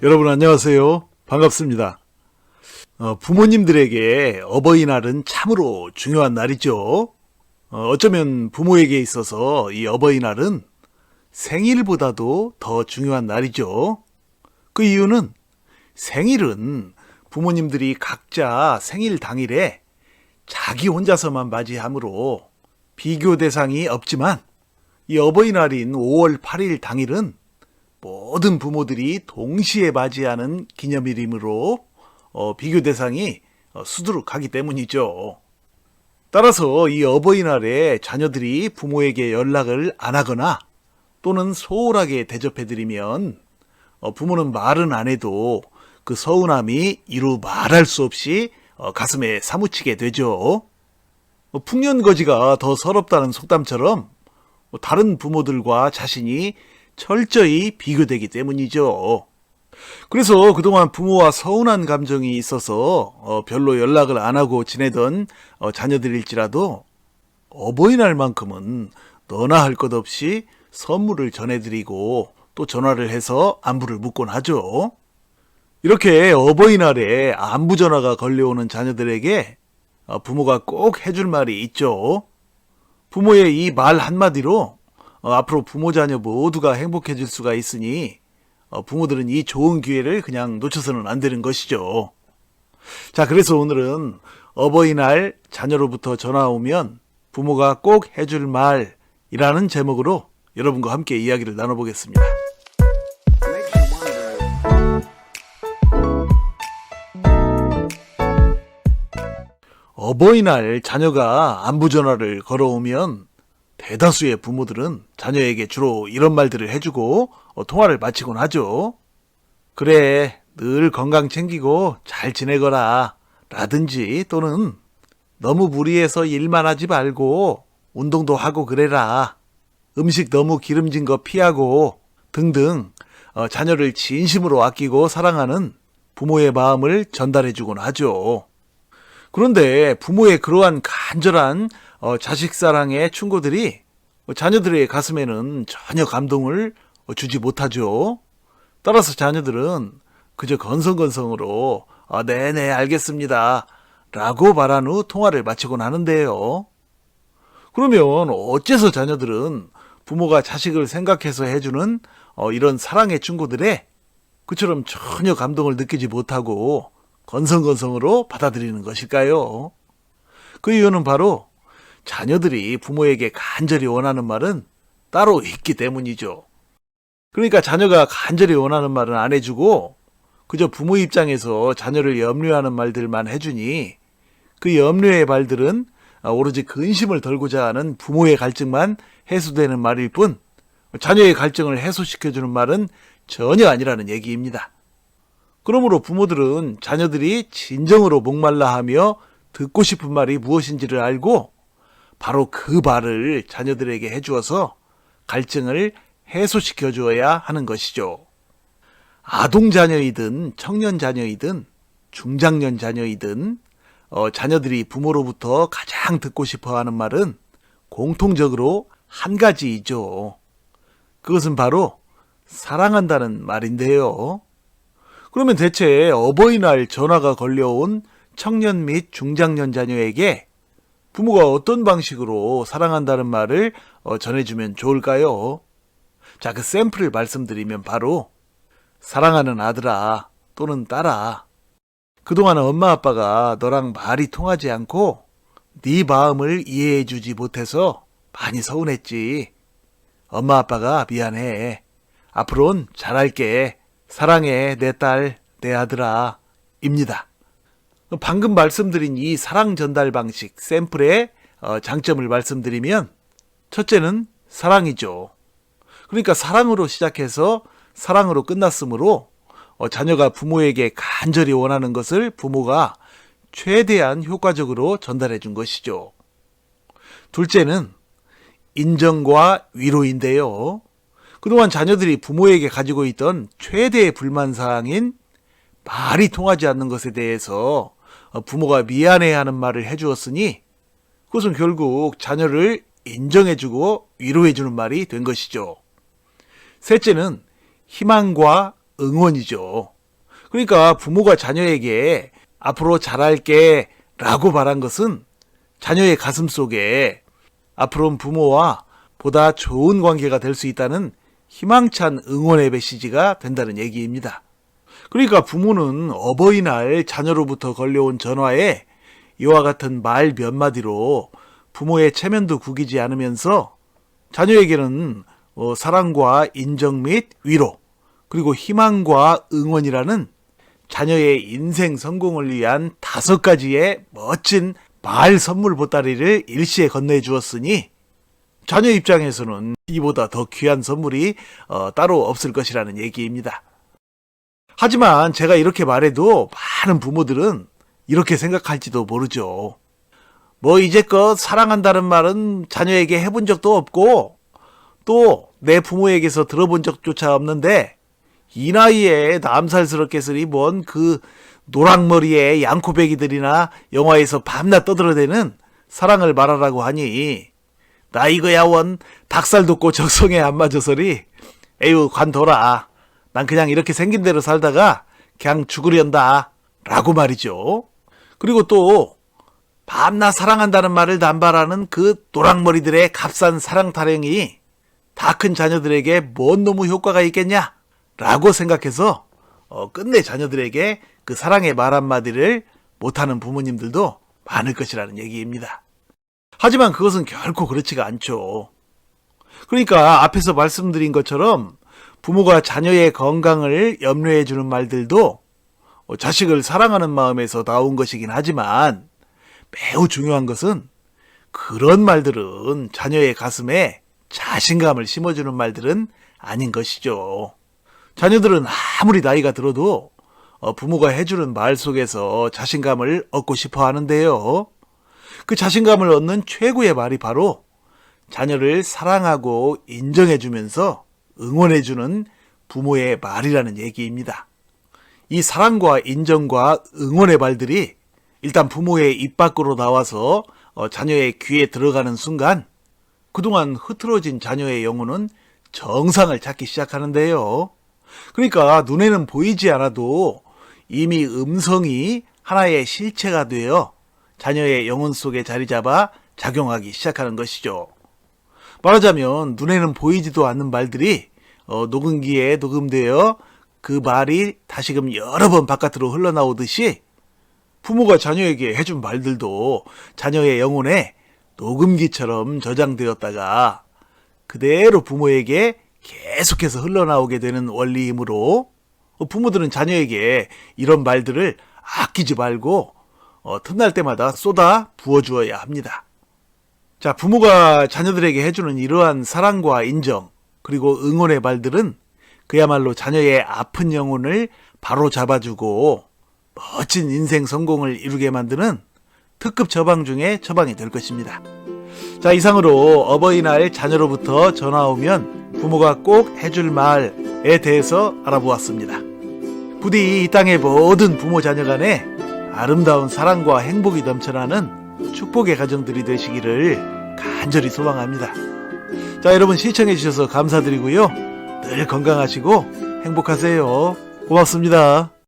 여러분 안녕하세요. 반갑습니다. 부모님들에게 어버이날은 참으로 중요한 날이죠. 어쩌면 부모에게 있어서 이 어버이날은 생일보다도 더 중요한 날이죠. 그 이유는 생일은 부모님들이 각자 생일 당일에 자기 혼자서만 맞이하므로 비교 대상이 없지만 이 어버이날인 5월 8일 당일은 모든 부모들이 동시에 맞이하는 기념일이므로 비교 대상이 수두룩하기 때문이죠. 따라서 이 어버이날에 자녀들이 부모에게 연락을 안 하거나 또는 소홀하게 대접해드리면 부모는 말은 안 해도 그 서운함이 이루 말할 수 없이 가슴에 사무치게 되죠. 풍년거지가 더 서럽다는 속담처럼 다른 부모들과 자신이 철저히 비교되기 때문이죠. 그래서 그동안 부모와 서운한 감정이 있어서 별로 연락을 안 하고 지내던 자녀들일지라도 어버이날만큼은 너나 할 것 없이 선물을 전해드리고 또 전화를 해서 안부를 묻곤 하죠. 이렇게 어버이날에 안부 전화가 걸려오는 자녀들에게 부모가 꼭 해줄 말이 있죠. 부모의 이 말 한마디로 앞으로 부모 자녀 모두가 행복해질 수가 있으니 부모들은 이 좋은 기회를 그냥 놓쳐서는 안 되는 것이죠. 자, 그래서 오늘은 어버이날 자녀로부터 전화 오면 부모가 꼭 해줄 말이라는 제목으로 여러분과 함께 이야기를 나눠보겠습니다. 어버이날 자녀가 안부 전화를 걸어오면 대다수의 부모들은 자녀에게 주로 이런 말들을 해주고 통화를 마치곤 하죠. 그래, 늘 건강 챙기고 잘 지내거라 라든지 또는 너무 무리해서 일만 하지 말고 운동도 하고 그래라. 음식 너무 기름진 거 피하고 등등 자녀를 진심으로 아끼고 사랑하는 부모의 마음을 전달해주곤 하죠. 그런데 부모의 그러한 간절한 자식 사랑의 충고들이 자녀들의 가슴에는 전혀 감동을 주지 못하죠. 따라서 자녀들은 그저 건성건성으로 네네 알겠습니다 라고 말한 후 통화를 마치곤 하는데요. 그러면 어째서 자녀들은 부모가 자식을 생각해서 해주는 이런 사랑의 충고들에 그처럼 전혀 감동을 느끼지 못하고 건성건성으로 받아들이는 것일까요? 그 이유는 바로 자녀들이 부모에게 간절히 원하는 말은 따로 있기 때문이죠. 그러니까 자녀가 간절히 원하는 말은 안 해주고 그저 부모 입장에서 자녀를 염려하는 말들만 해주니 그 염려의 말들은 오로지 근심을 덜고자 하는 부모의 갈증만 해소되는 말일 뿐 자녀의 갈증을 해소시켜주는 말은 전혀 아니라는 얘기입니다. 그러므로 부모들은 자녀들이 진정으로 목말라 하며 듣고 싶은 말이 무엇인지를 알고 바로 그 말을 자녀들에게 해주어서 갈증을 해소시켜 주어야 하는 것이죠. 아동 자녀이든 청년 자녀이든 중장년 자녀이든 자녀들이 부모로부터 가장 듣고 싶어 하는 말은 공통적으로 한 가지이죠. 그것은 바로 사랑한다는 말인데요. 그러면 대체 어버이날 전화가 걸려온 청년 및 중장년 자녀에게 부모가 어떤 방식으로 사랑한다는 말을 전해주면 좋을까요? 자, 그 샘플을 말씀드리면 바로 사랑하는 아들아 또는 딸아, 그동안 엄마 아빠가 너랑 말이 통하지 않고 네 마음을 이해해주지 못해서 많이 서운했지. 엄마 아빠가 미안해. 앞으로는 잘할게. 사랑해 내 딸, 내 아들아 입니다. 방금 말씀드린 이 사랑 전달 방식 샘플의 장점을 말씀드리면 첫째는 사랑이죠. 그러니까 사랑으로 시작해서 사랑으로 끝났으므로 자녀가 부모에게 간절히 원하는 것을 부모가 최대한 효과적으로 전달해 준 것이죠. 둘째는 인정과 위로인데요. 그동안 자녀들이 부모에게 가지고 있던 최대의 불만사항인 말이 통하지 않는 것에 대해서 부모가 미안해하는 말을 해주었으니 그것은 결국 자녀를 인정해주고 위로해주는 말이 된 것이죠. 셋째는 희망과 응원이죠. 그러니까 부모가 자녀에게 앞으로 잘할게 라고 말한 것은 자녀의 가슴 속에 앞으로는 부모와 보다 좋은 관계가 될 수 있다는 희망찬 응원의 메시지가 된다는 얘기입니다. 그러니까 부모는 어버이날 자녀로부터 걸려온 전화에 이와 같은 말 몇 마디로 부모의 체면도 구기지 않으면서 자녀에게는 사랑과 인정 및 위로, 그리고 희망과 응원이라는 자녀의 인생 성공을 위한 5가지의 멋진 말 선물 보따리를 일시에 건네해 주었으니 자녀 입장에서는 이보다 더 귀한 선물이 따로 없을 것이라는 얘기입니다. 하지만 제가 이렇게 말해도 많은 부모들은 이렇게 생각할지도 모르죠. 뭐 이제껏 사랑한다는 말은 자녀에게 해본 적도 없고 또 내 부모에게서 들어본 적조차 없는데 이 나이에 남살스럽게 쓰니 뭔 그 노랑머리의 양코배기들이나 영화에서 밤낮 떠들어대는 사랑을 말하라고 하니 나 이거야 원 닭살 돋고 적성에 안 맞아서리 에휴 관둬라. 난 그냥 이렇게 생긴 대로 살다가 그냥 죽으련다 라고 말이죠. 그리고 또 밤낮 사랑한다는 말을 남발하는 그 노랑머리들의 값싼 사랑 타령이 다 큰 자녀들에게 뭔 놈의 효과가 있겠냐 라고 생각해서 끝내 자녀들에게 그 사랑의 말 한마디를 못하는 부모님들도 많을 것이라는 얘기입니다. 하지만 그것은 결코 그렇지가 않죠. 그러니까 앞에서 말씀드린 것처럼 부모가 자녀의 건강을 염려해 주는 말들도 자식을 사랑하는 마음에서 나온 것이긴 하지만 매우 중요한 것은 그런 말들은 자녀의 가슴에 자신감을 심어주는 말들은 아닌 것이죠. 자녀들은 아무리 나이가 들어도 부모가 해주는 말 속에서 자신감을 얻고 싶어 하는데요. 그 자신감을 얻는 최고의 말이 바로 자녀를 사랑하고 인정해주면서 응원해주는 부모의 말이라는 얘기입니다. 이 사랑과 인정과 응원의 말들이 일단 부모의 입 밖으로 나와서 자녀의 귀에 들어가는 순간 그동안 흐트러진 자녀의 영혼은 정상을 찾기 시작하는데요. 그러니까 눈에는 보이지 않아도 이미 음성이 하나의 실체가 되어 자녀의 영혼 속에 자리 잡아 작용하기 시작하는 것이죠. 말하자면 눈에는 보이지도 않는 말들이 녹음기에 녹음되어 그 말이 다시금 여러 번 바깥으로 흘러나오듯이 부모가 자녀에게 해준 말들도 자녀의 영혼에 녹음기처럼 저장되었다가 그대로 부모에게 계속해서 흘러나오게 되는 원리이므로 부모들은 자녀에게 이런 말들을 아끼지 말고 틈날 때마다 쏟아 부어주어야 합니다. 자, 부모가 자녀들에게 해주는 이러한 사랑과 인정 그리고 응원의 말들은 그야말로 자녀의 아픈 영혼을 바로 잡아주고 멋진 인생 성공을 이루게 만드는 특급 처방 중에 처방이 될 것입니다. 자, 이상으로 어버이날 자녀로부터 전화 오면 부모가 꼭 해줄 말에 대해서 알아보았습니다. 부디 이 땅의 모든 부모 자녀 간에 아름다운 사랑과 행복이 넘쳐나는 축복의 가정들이 되시기를 간절히 소망합니다. 자, 여러분 시청해 주셔서 감사드리고요. 늘 건강하시고 행복하세요. 고맙습니다.